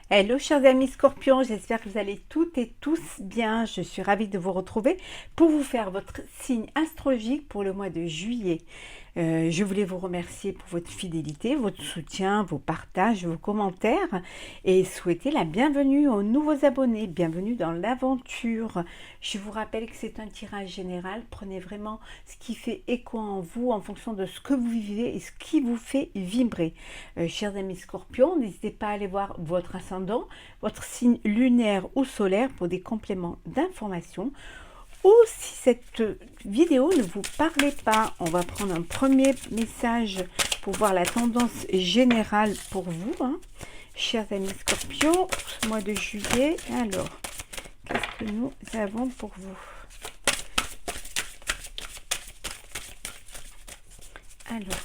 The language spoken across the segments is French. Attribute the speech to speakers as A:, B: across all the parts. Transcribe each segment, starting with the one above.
A: Hello chers amis scorpions, j'espère que vous allez toutes et tous bien. Je suis ravie de vous retrouver pour vous faire votre signe astrologique pour le mois de juillet. Je voulais vous remercier pour votre fidélité, votre soutien, vos partages, vos commentaires et souhaiter la bienvenue aux nouveaux abonnés. Bienvenue dans l'aventure. Je vous rappelle que c'est un tirage général. Prenez vraiment ce qui fait écho en vous en fonction de ce que vous vivez et ce qui vous fait vibrer. Chers amis scorpions, n'hésitez pas à aller voir votre ascendant, votre signe lunaire ou solaire pour des compléments d'informations. Ou si cette vidéo ne vous parlait pas, on va prendre un premier message pour voir la tendance générale pour vous, chers amis scorpions, ce mois de juillet. Alors, qu'est-ce que nous avons pour vous? Alors,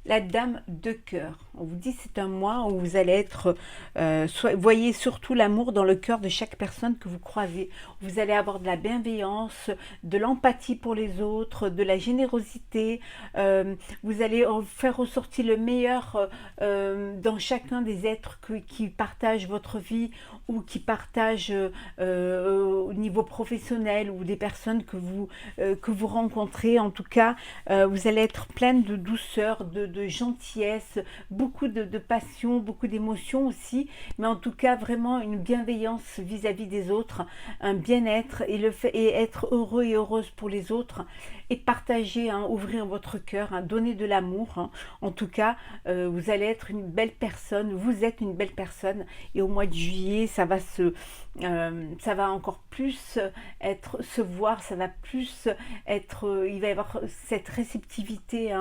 A: la dame de cœur. On vous dit c'est un mois où vous allez être, voyez surtout l'amour dans le cœur de chaque personne que vous croisez. Vous allez avoir de la bienveillance, de l'empathie pour les autres, de la générosité. Vous allez faire ressortir le meilleur dans chacun des êtres qui partagent votre vie ou qui partagent au niveau professionnel ou des personnes que vous rencontrez. En tout cas, vous allez être pleine de douceur, de gentillesse, beaucoup de passion, beaucoup d'émotions aussi, mais en tout cas vraiment une bienveillance vis-à-vis des autres, un bien-être et être heureux et heureuse pour les autres et partager, ouvrir votre cœur, donner de l'amour. En tout cas, vous allez être une belle personne, vous êtes une belle personne et au mois de juillet, ça va encore plus se voir, ça va plus être, il va y avoir cette réceptivité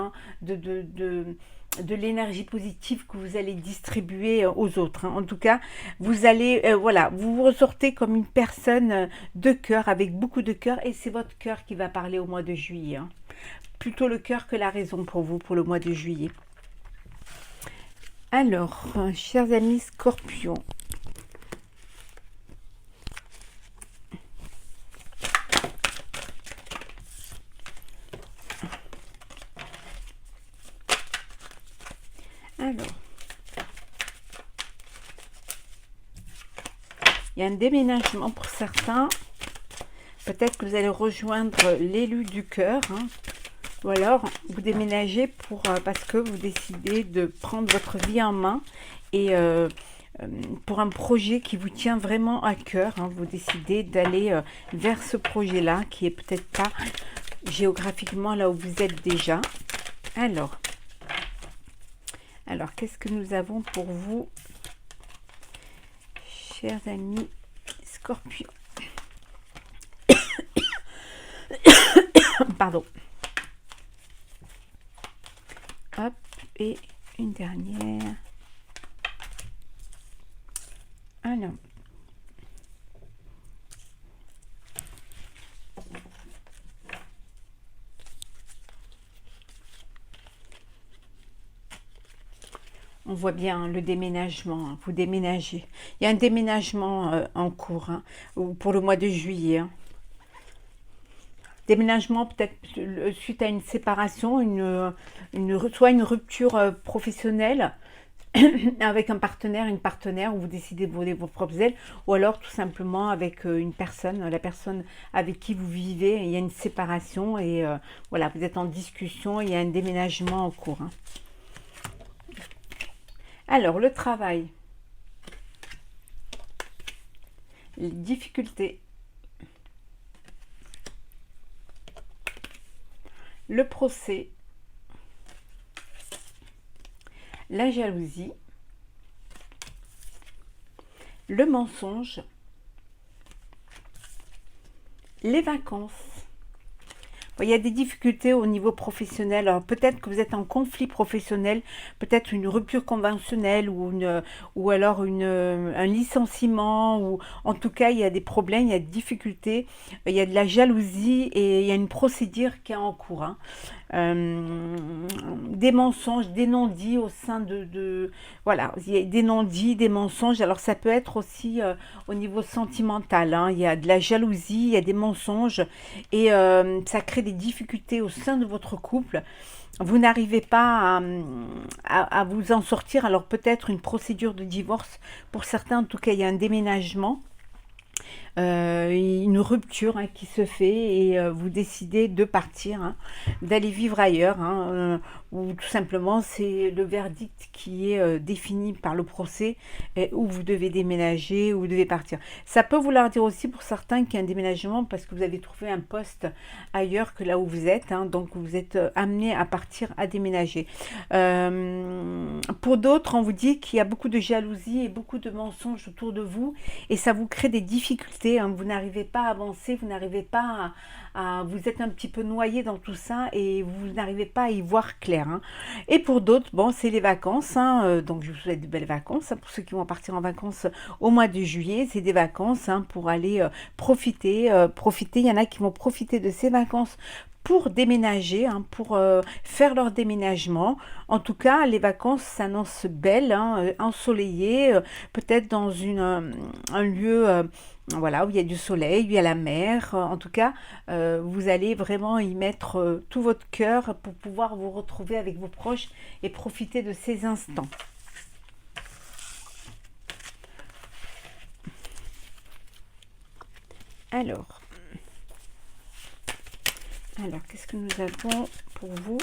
A: de l'énergie positive que vous allez distribuer aux autres. En tout cas, vous allez, voilà, vous vous ressortez comme une personne de cœur, avec beaucoup de cœur, et c'est votre cœur qui va parler au mois de juillet. Plutôt le cœur que la raison pour vous, pour le mois de juillet. Alors, chers amis scorpions, alors, il y a un déménagement pour certains. Peut-être que vous allez rejoindre l'élu du cœur, ou alors vous déménagez parce que vous décidez de prendre votre vie en main et pour un projet qui vous tient vraiment à cœur. Vous décidez d'aller vers ce projet-là qui est peut-être pas géographiquement là où vous êtes déjà. Alors qu'est-ce que nous avons pour vous, chers amis scorpions? Pardon. Hop, et une dernière. Alors. On voit bien le déménagement, vous déménagez. Il y a un déménagement en cours pour le mois de juillet. Déménagement peut-être suite à une séparation, soit une rupture professionnelle avec un partenaire, une partenaire où vous décidez de voler vos propres ailes, ou alors tout simplement avec une personne, la personne avec qui vous vivez, il y a une séparation et voilà, vous êtes en discussion, il y a un déménagement en cours. Alors, le travail, les difficultés, le procès, la jalousie, le mensonge, les vacances. Il y a des difficultés au niveau professionnel. Alors peut-être que vous êtes en conflit professionnel, peut-être une rupture conventionnelle ou alors un licenciement. Ou en tout cas, il y a des problèmes, il y a des difficultés, il y a de la jalousie et il y a une procédure qui est en cours. des mensonges, des non-dits au sein voilà, il y a des non-dits, des mensonges. Alors ça peut être aussi au niveau sentimental, hein. Il y a de la jalousie, il y a des mensonges et ça crée des difficultés au sein de votre couple. Vous n'arrivez pas à vous en sortir. Alors peut-être une procédure de divorce pour certains, en tout cas il y a un déménagement, une rupture, hein, qui se fait et vous décidez de partir, hein, d'aller vivre ailleurs, hein, ou tout simplement c'est le verdict qui est défini par le procès, et où vous devez déménager, où vous devez partir. Ça peut vouloir dire aussi pour certains qu'il y a un déménagement parce que vous avez trouvé un poste ailleurs que là où vous êtes, hein, donc vous êtes amené à partir, à déménager. Pour d'autres, on vous dit qu'il y a beaucoup de jalousie et beaucoup de mensonges autour de vous et ça vous crée des difficultés, hein. Vous n'arrivez pas à avancer, vous n'arrivez pas vous êtes un petit peu noyé dans tout ça et vous n'arrivez pas à y voir clair, hein. Et pour d'autres, bon, c'est les vacances, hein, donc je vous souhaite de belles vacances, hein, pour ceux qui vont partir en vacances au mois de juillet. C'est des vacances, hein, pour aller profiter. Il y en a qui vont profiter de ces vacances pour déménager, hein, pour faire leur déménagement. En tout cas, les vacances s'annoncent belles, hein, ensoleillées, peut-être dans un lieu, voilà, où il y a du soleil, où il y a la mer. En tout cas, vous allez vraiment y mettre tout votre cœur pour pouvoir vous retrouver avec vos proches et profiter de ces instants. Alors, qu'est-ce que nous avons pour vous,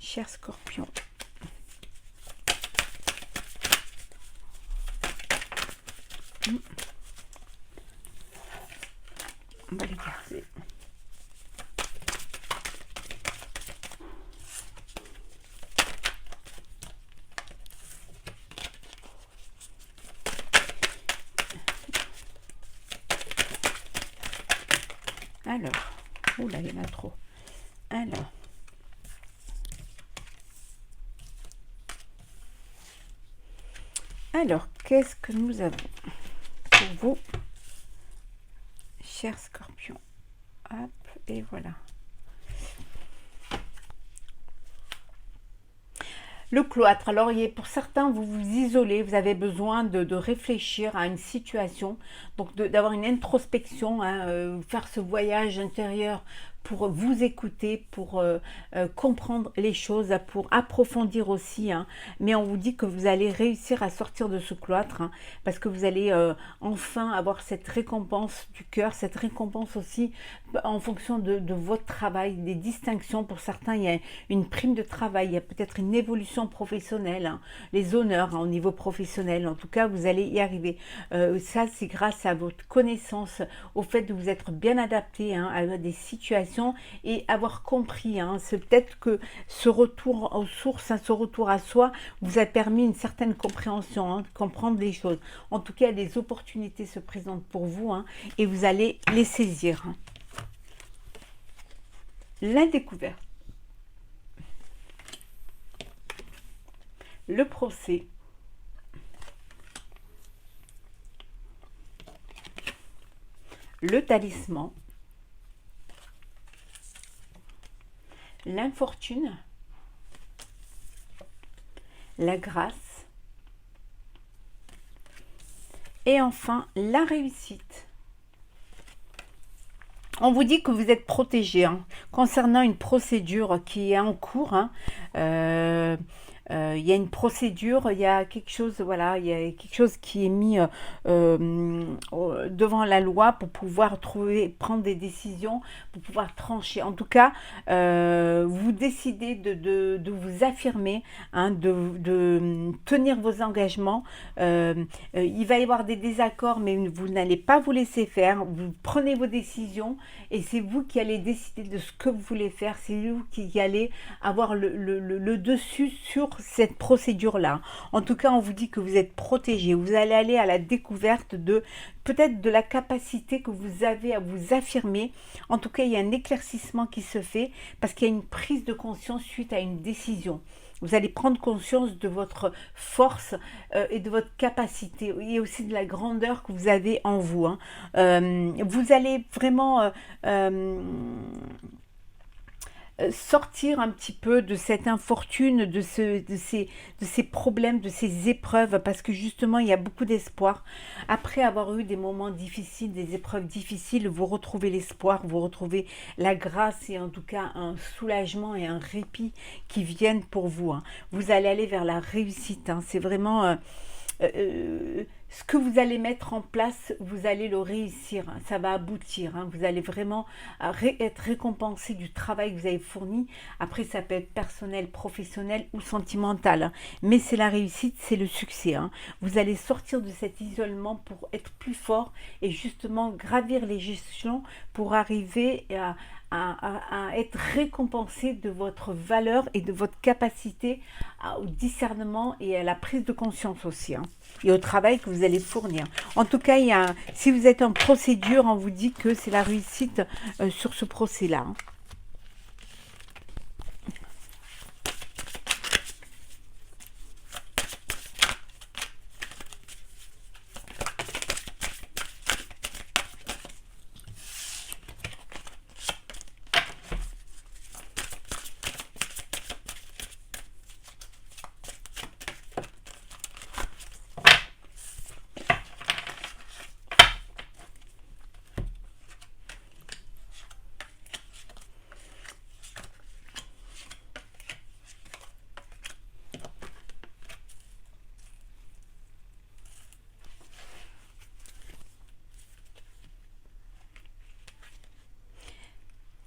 A: chers scorpions? On va les garder. Alors, oula, il y en a trop. Alors, qu'est-ce que nous avons pour vous, chers scorpions? Hop, et voilà. Le cloître, alors pour certains, vous vous isolez, vous avez besoin de réfléchir à une situation, donc d'avoir une introspection, hein, faire ce voyage intérieur pour vous écouter, pour comprendre les choses, pour approfondir aussi, hein. Mais on vous dit que vous allez réussir à sortir de ce cloître, hein, parce que vous allez enfin avoir cette récompense du cœur, cette récompense aussi en fonction de votre travail, des distinctions. Pour certains, il y a une prime de travail, il y a peut-être une évolution professionnelle, hein, les honneurs, hein, au niveau professionnel. En tout cas, vous allez y arriver. Ça, c'est grâce à votre connaissance, au fait de vous être bien adapté, hein, à des situations et avoir compris, hein. C'est peut-être que ce retour aux sources, hein, ce retour à soi vous a permis une certaine compréhension, hein, de comprendre les choses. En tout cas, des opportunités se présentent pour vous, hein, et vous allez les saisir, hein. La découverte, le procès, le talisman, l'infortune, la grâce et enfin la réussite. On vous dit que vous êtes protégé, hein, concernant une procédure qui est en cours, hein. Il y a une procédure, il y a quelque chose, voilà, il y a quelque chose qui est mis devant la loi pour pouvoir prendre des décisions, pour pouvoir trancher. En tout cas, vous décidez de vous affirmer, hein, de tenir vos engagements. Il va y avoir des désaccords, mais vous n'allez pas vous laisser faire. Vous prenez vos décisions et c'est vous qui allez décider de ce que vous voulez faire. C'est vous qui allez avoir le dessus sur cette procédure-là. En tout cas, on vous dit que vous êtes protégé. Vous allez aller à la découverte de peut-être de la capacité que vous avez à vous affirmer. En tout cas, il y a un éclaircissement qui se fait parce qu'il y a une prise de conscience suite à une décision. Vous allez prendre conscience de votre force et de votre capacité et aussi de la grandeur que vous avez en vous, hein. Vous allez vraiment sortir un petit peu de cette infortune, de ces problèmes, de ces épreuves, parce que justement, il y a beaucoup d'espoir. Après avoir eu des moments difficiles, des épreuves difficiles, vous retrouvez l'espoir, vous retrouvez la grâce et en tout cas un soulagement et un répit qui viennent pour vous, hein. Vous allez aller vers la réussite, hein. C'est vraiment... ce que vous allez mettre en place, vous allez le réussir, hein. Ça va aboutir, hein. Vous allez vraiment être récompensé du travail que vous avez fourni. Après, ça peut être personnel, professionnel ou sentimental, hein. Mais c'est la réussite, c'est le succès, hein. Vous allez sortir de cet isolement pour être plus fort et justement gravir les échelons pour arriver à être récompensé de votre valeur et de votre capacité au discernement et à la prise de conscience aussi, hein, et au travail que vous allez fournir. En tout cas, si vous êtes en procédure, on vous dit que c'est la réussite sur ce procès-là, hein.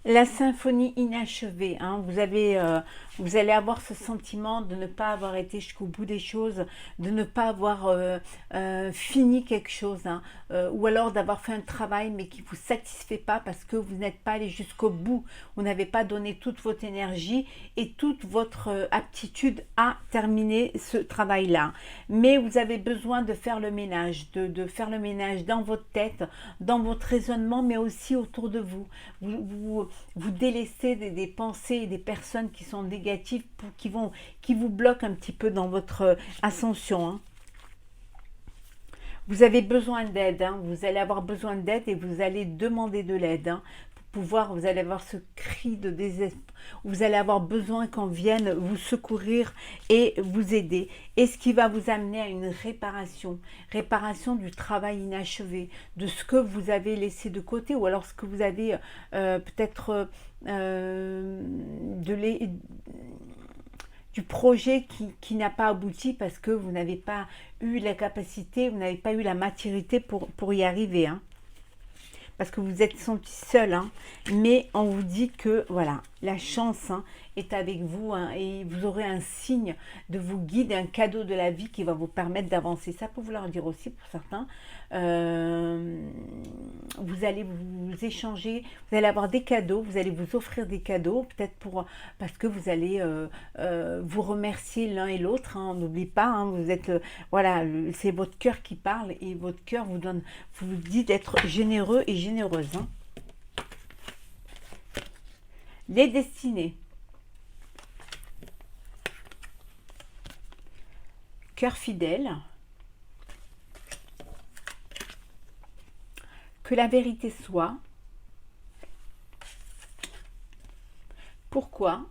A: La symphonie inachevée, hein, vous allez avoir ce sentiment de ne pas avoir été jusqu'au bout des choses, de ne pas avoir fini quelque chose, hein, ou alors d'avoir fait un travail mais qui ne vous satisfait pas parce que vous n'êtes pas allé jusqu'au bout, vous n'avez pas donné toute votre énergie et toute votre aptitude à terminer ce travail-là. Mais vous avez besoin de faire le ménage, de faire le ménage dans votre tête, dans votre raisonnement, mais aussi autour de vous. Vous délaissez des pensées et des personnes qui sont négatives, qui vous bloquent un petit peu dans votre ascension, hein. Vous avez besoin d'aide, hein. Vous allez avoir besoin d'aide et vous allez demander de l'aide, hein, pour pouvoir, vous allez avoir ce cri de désespoir, vous allez avoir besoin qu'on vienne vous secourir et vous aider. Et ce qui va vous amener à une réparation du travail inachevé, de ce que vous avez laissé de côté ou alors ce que vous avez peut-être du projet qui n'a pas abouti parce que vous n'avez pas eu la capacité, vous n'avez pas eu la maturité pour y arriver, hein. Parce que vous vous êtes senti seul, hein. Mais on vous dit que voilà, la chance, hein, est avec vous, hein, et vous aurez un signe de vous guider, un cadeau de la vie qui va vous permettre d'avancer. Ça peut vouloir dire aussi pour certains, vous allez vous échanger, vous allez avoir des cadeaux, vous allez vous offrir des cadeaux, peut-être parce que vous allez vous remercier l'un et l'autre, hein. N'oubliez pas, hein, vous êtes, voilà, c'est votre cœur qui parle et votre cœur vous dit d'être généreux et généreuse, hein. Les destinées. Cœur fidèle. Que la vérité soit. Pourquoi?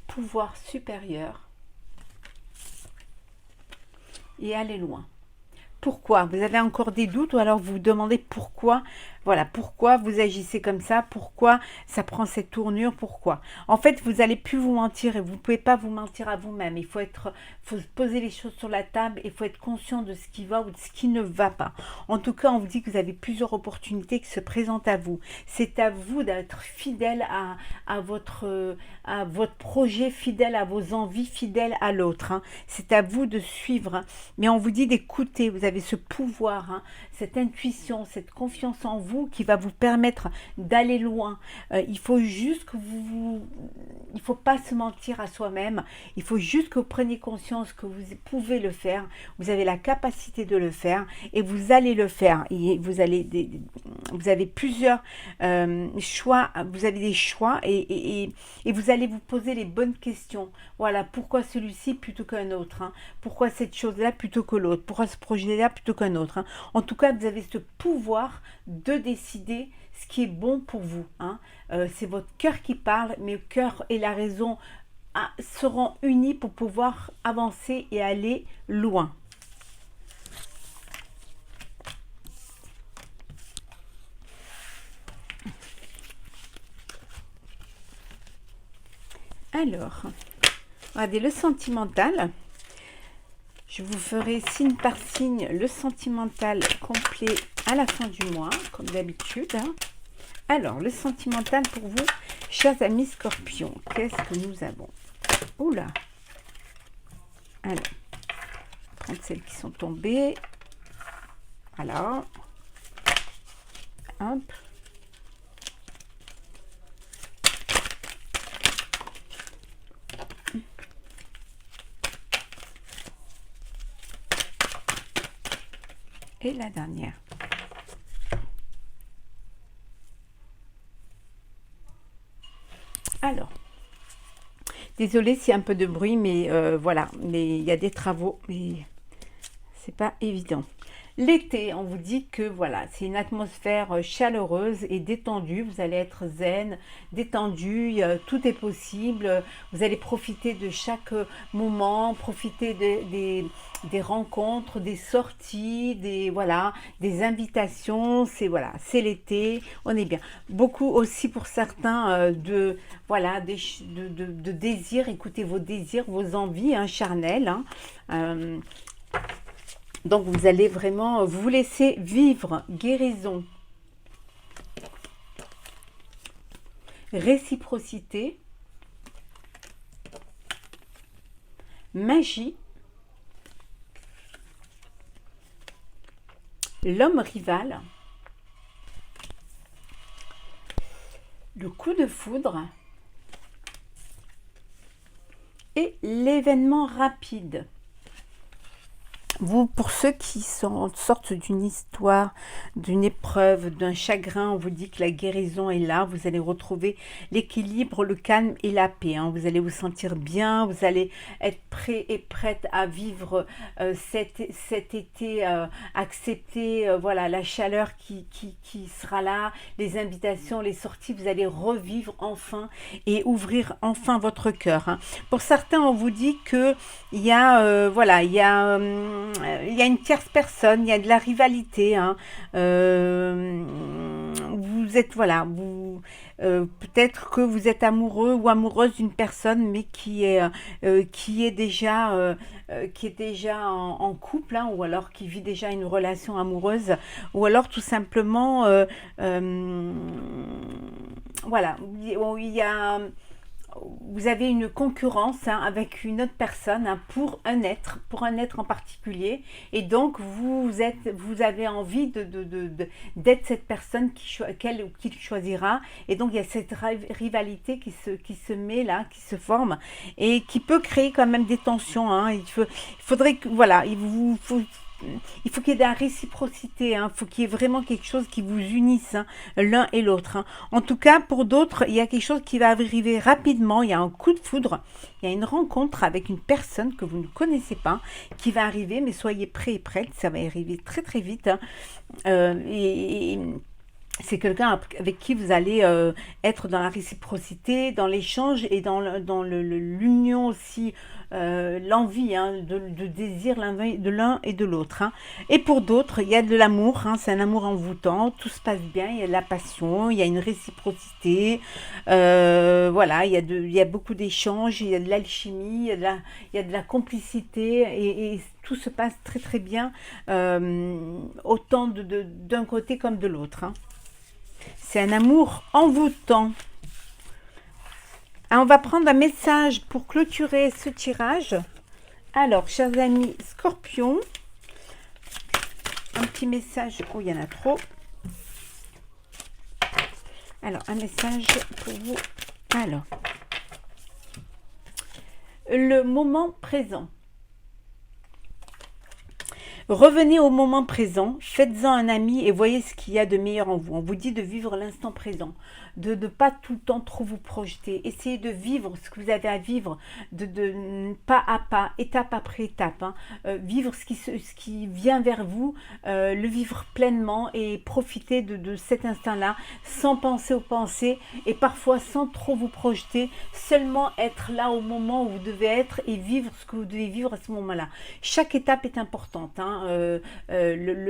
A: Pouvoir supérieur. Et aller loin. Pourquoi? Vous avez encore des doutes ou alors vous vous demandez pourquoi, voilà, pourquoi vous agissez comme ça, pourquoi ça prend cette tournure, pourquoi? En fait, vous n'allez plus vous mentir et vous ne pouvez pas vous mentir à vous-même. Il faut poser les choses sur la table, il faut être conscient de ce qui va ou de ce qui ne va pas. En tout cas, on vous dit que vous avez plusieurs opportunités qui se présentent à vous. C'est à vous d'être fidèle à votre projet, fidèle à vos envies, fidèle à l'autre, hein. C'est à vous de suivre, hein. Mais on vous dit d'écouter, vous avez ce pouvoir, hein, cette intuition, cette confiance en vous qui va vous permettre d'aller loin. Il faut juste que il ne faut pas se mentir à soi-même, il faut juste que vous preniez conscience que vous pouvez le faire, vous avez la capacité de le faire et vous allez le faire. Et vous allez vous avez plusieurs choix, vous avez des choix et vous allez vous poser les bonnes questions. Voilà, pourquoi celui-ci plutôt qu'un autre, hein? Pourquoi cette chose-là plutôt que l'autre? Pourquoi ce projet-là plutôt qu'un autre, hein? En tout cas, vous avez ce pouvoir de décider ce qui est bon pour vous, hein. C'est votre cœur qui parle, mais le cœur et la raison seront unis pour pouvoir avancer et aller loin. Alors, regardez le sentimental. Je vous ferai signe par signe le sentimental complet à la fin du mois, comme d'habitude, hein. Alors, le sentimental pour vous, chers amis Scorpions, qu'est-ce que nous avons? Oula. Alors, prendre celles qui sont tombées. Voilà. Hop. Et la dernière. Alors, désolée s'il y a un peu de bruit, mais voilà, mais il y a des travaux, mais c'est pas évident. L'été, on vous dit que voilà, c'est une atmosphère chaleureuse et détendue. Vous allez être zen, détendu, tout est possible. Vous allez profiter de chaque moment, profiter des rencontres, des sorties, voilà, des invitations. C'est voilà, c'est l'été, on est bien. Beaucoup aussi pour certains voilà, de désirs. Écoutez vos désirs, vos envies, hein, charnelles, hein. Donc, vous allez vraiment vous laisser vivre, guérison, réciprocité, magie, l'homme rival, le coup de foudre et l'événement rapide. Vous, pour ceux qui sortent d'une histoire, d'une épreuve, d'un chagrin, on vous dit que la guérison est là. Vous allez retrouver l'équilibre, le calme et la paix, hein. Vous allez vous sentir bien, vous allez être prêt et prête à vivre cet été, accepter voilà, la chaleur qui sera là, les invitations, les sorties. Vous allez revivre enfin et ouvrir enfin votre cœur, hein. Pour certains, on vous dit que il y a voilà, il y a une tierce personne, il y a de la rivalité, hein. Vous êtes, voilà, peut-être que vous êtes amoureux ou amoureuse d'une personne, mais qui est déjà en couple, hein, ou alors qui vit déjà une relation amoureuse, ou alors tout simplement, voilà, il y a... Vous avez une concurrence, hein, avec une autre personne, hein, pour un être en particulier, et donc vous avez envie d'être cette personne qu'il choisira, et donc il y a cette rivalité qui se met là, qui se forme, et qui peut créer quand même des tensions, hein. Il faudrait que, voilà, il faut qu'il y ait de la réciprocité, hein. Il faut qu'il y ait vraiment quelque chose qui vous unisse, hein, l'un et l'autre, hein. En tout cas, pour d'autres, il y a quelque chose qui va arriver rapidement. Il y a un coup de foudre, il y a une rencontre avec une personne que vous ne connaissez pas qui va arriver, mais soyez prêts et prêtes, ça va arriver très très vite, hein. C'est quelqu'un avec qui vous allez être dans la réciprocité, dans l'échange et dans l'union aussi, l'envie, hein, de désir de l'un et de l'autre, hein. Et pour d'autres, il y a de l'amour, hein, c'est un amour envoûtant, tout se passe bien, il y a de la passion, il y a une réciprocité, voilà, il y a beaucoup d'échanges, il y a de l'alchimie, il y a de la complicité, et tout se passe très très bien, autant d'un côté comme de l'autre, hein. C'est un amour envoûtant. On va prendre un message pour clôturer ce tirage. Alors, chers amis Scorpions, un petit message. Oh, il y en a trop. Alors, un message pour vous. Alors, le moment présent. Revenez au moment présent, faites-en un ami et voyez ce qu'il y a de meilleur en vous. On vous dit de vivre l'instant présent, de ne pas tout le temps trop vous projeter. Essayez de vivre ce que vous avez à vivre, de pas à pas, étape après étape. Hein. Vivre ce qui vient vers vous, le vivre pleinement et profiter de cet instant-là, sans penser aux pensées et parfois sans trop vous projeter, seulement être là au moment où vous devez être et vivre ce que vous devez vivre à ce moment-là. Chaque étape est importante. Hein. Le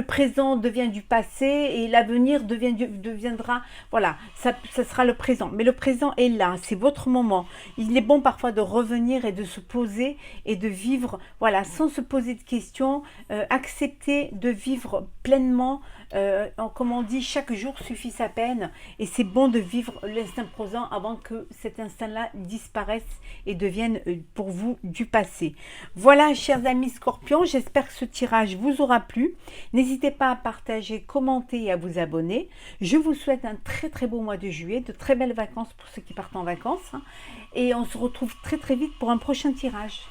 A: présent devient du passé et l'avenir deviendra, voilà, ça sera le présent. Mais le présent est là, c'est votre moment. Il est bon parfois de revenir et de se poser et de vivre, voilà, sans se poser de questions, accepter de vivre pleinement. Comme on dit, chaque jour suffit sa peine et c'est bon de vivre l'instant présent avant que cet instant-là disparaisse et devienne pour vous du passé. Voilà, chers amis Scorpions, j'espère que ce tirage vous aura plu. N'hésitez pas à partager, commenter et à vous abonner. Je vous souhaite un très très beau mois de juillet, de très belles vacances pour ceux qui partent en vacances. Hein, et on se retrouve très très vite pour un prochain tirage.